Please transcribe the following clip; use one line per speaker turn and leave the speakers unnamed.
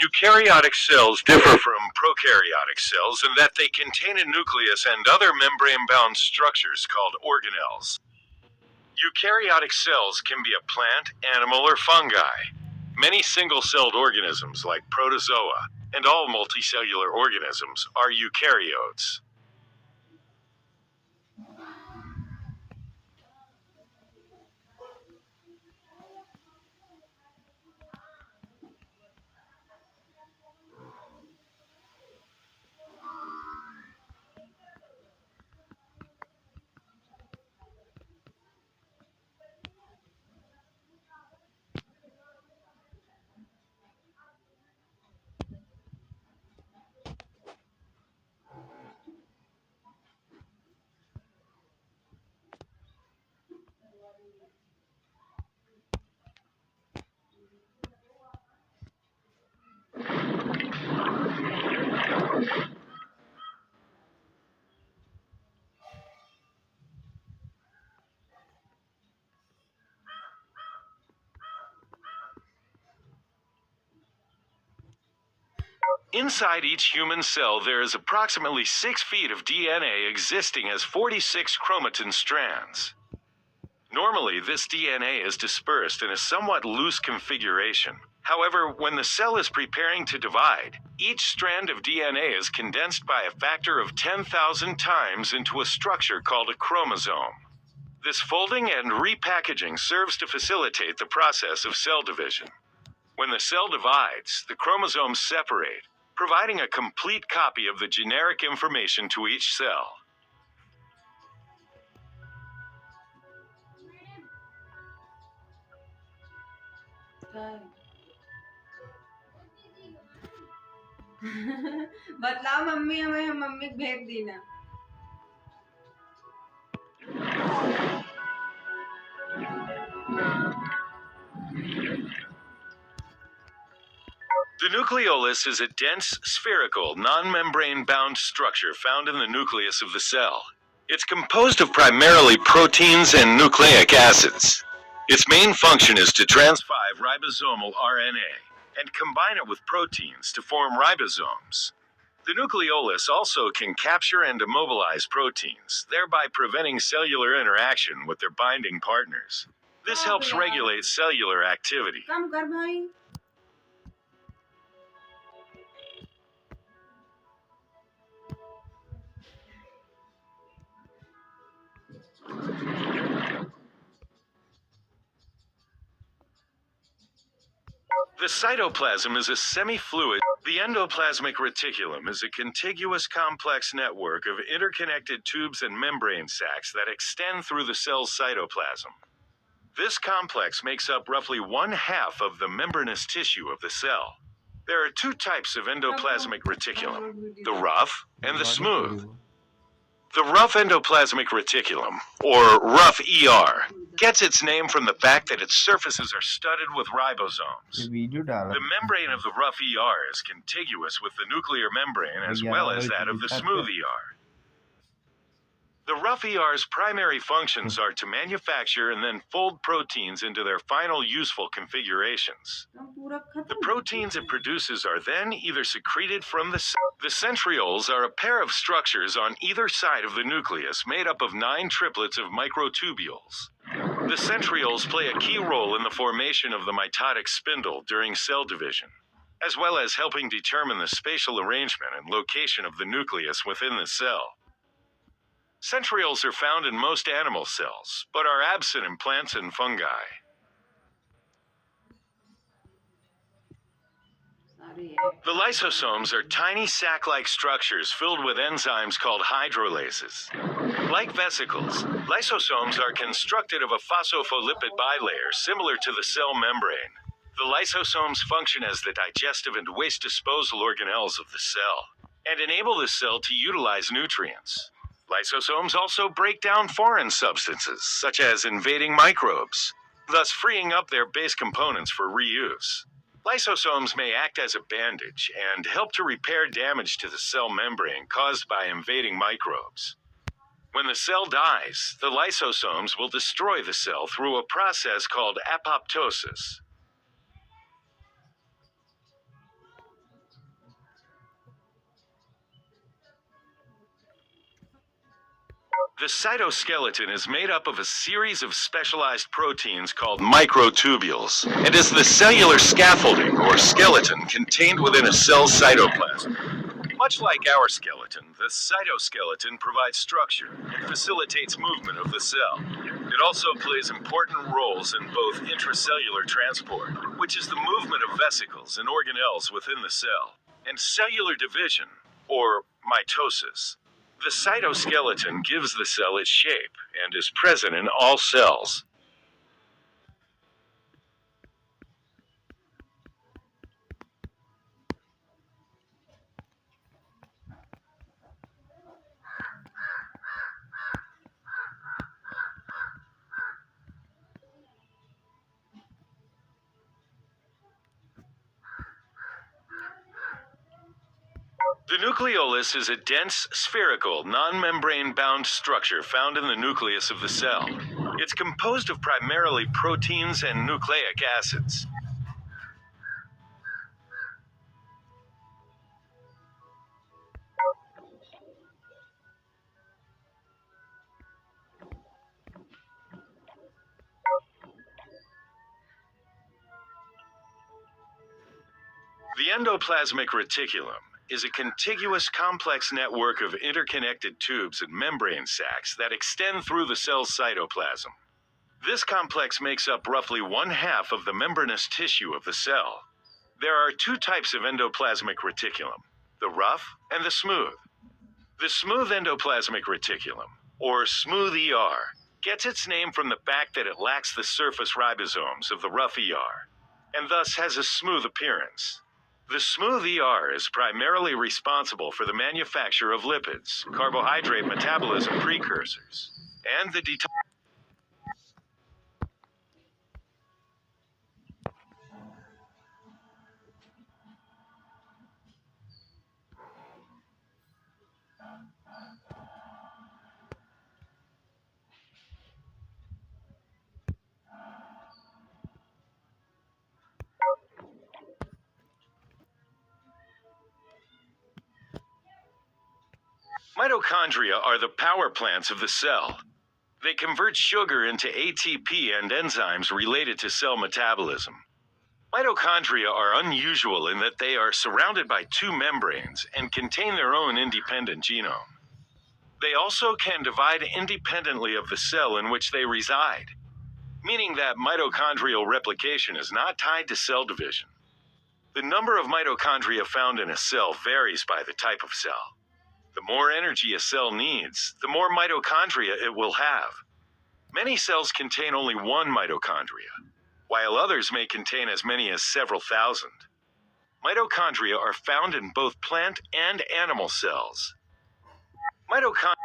Eukaryotic cells differ from prokaryotic cells in that they contain a nucleus and other membrane-bound structures called organelles. Eukaryotic cells can be a plant, animal, or fungi. Many single-celled organisms like protozoa and all multicellular organisms are eukaryotes. Inside each human cell, there is approximately 6 feet of DNA existing as 46 chromatin strands. Normally, this DNA is dispersed in a somewhat loose configuration. However, when the cell is preparing to divide, each strand of DNA is condensed by a factor of 10,000 times into a structure called a chromosome. This folding and repackaging serves to facilitate the process of cell division. When the cell divides, the chromosomes separate, providing a complete copy of the generic information to each cell.
बतलाओ mummy, हमें mummy भेज दी ना।
The nucleolus is a dense, spherical, non-membrane-bound structure found in the nucleus of the cell. It's composed of primarily proteins and nucleic acids. Its main function is to transfer ribosomal RNA and combine it with proteins to form ribosomes. The nucleolus also can capture and immobilize proteins, thereby preventing cellular interaction with their binding partners. This helps regulate cellular activity.
काम कर भाई।
The cytoplasm is a semi-fluid. The endoplasmic reticulum is a contiguous complex network of interconnected tubes and membrane sacs that extend through the cell's cytoplasm. This complex makes up roughly 1/2 of the membranous tissue of the cell. There are two types of endoplasmic reticulum, the rough and the smooth. The rough endoplasmic reticulum, or rough ER, gets its name from the fact that its surfaces are studded with ribosomes. The membrane of the rough ER is contiguous with the nuclear membrane as well as that of the smooth ER. The rough ER's primary functions are to manufacture and then fold proteins into their final useful configurations. The proteins it produces are then either secreted from the centrioles are a pair of structures on either side of the nucleus made up of 9 triplets of microtubules. The centrioles play a key role in the formation of the mitotic spindle during cell division, as well as helping determine the spatial arrangement and location of the nucleus within the cell. Centrioles are found in most animal cells, but are absent in plants and fungi. The lysosomes are tiny sac-like structures filled with enzymes called hydrolases. Like vesicles, lysosomes are constructed of a phospholipid bilayer similar to the cell membrane. The lysosomes function as the digestive and waste disposal organelles of the cell, and enable the cell to utilize nutrients. Lysosomes also break down foreign substances, such as invading microbes, thus freeing up their base components for reuse. Lysosomes may act as a bandage and help to repair damage to the cell membrane caused by invading microbes. When the cell dies, the lysosomes will destroy the cell through a process called apoptosis. The cytoskeleton is made up of a series of specialized proteins called microtubules, and is the cellular scaffolding or skeleton contained within a cell's cytoplasm. Much like our skeleton, the cytoskeleton provides structure and facilitates movement of the cell. It also plays important roles in both intracellular transport, which is the movement of vesicles and organelles within the cell, and cellular division, or mitosis. The cytoskeleton gives the cell its shape and is present in all cells. The nucleolus is a dense, spherical, non-membrane bound structure found in the nucleus of the cell. It's composed of primarily proteins and nucleic acids. The endoplasmic reticulum is a contiguous complex network of interconnected tubes and membrane sacs that extend through the cell's cytoplasm. This complex makes up roughly 1/2 of the membranous tissue of the cell. There are two types of endoplasmic reticulum, the rough and the smooth. The smooth endoplasmic reticulum, or smooth ER, gets its name from the fact that it lacks the surface ribosomes of the rough ER, and thus has a smooth appearance. The smooth ER is primarily responsible for the manufacture of lipids, carbohydrate metabolism precursors, and the Mitochondria are the power plants of the cell. They convert sugar into ATP and enzymes related to cell metabolism. Mitochondria are unusual in that they are surrounded by two membranes and contain their own independent genome. They also can divide independently of the cell in which they reside, meaning that mitochondrial replication is not tied to cell division. The number of mitochondria found in a cell varies by the type of cell. The more energy a cell needs, the more mitochondria it will have. Many cells contain only one mitochondria, while others may contain as many as several thousand. Mitochondria are found in both plant and animal cells. Mitochondria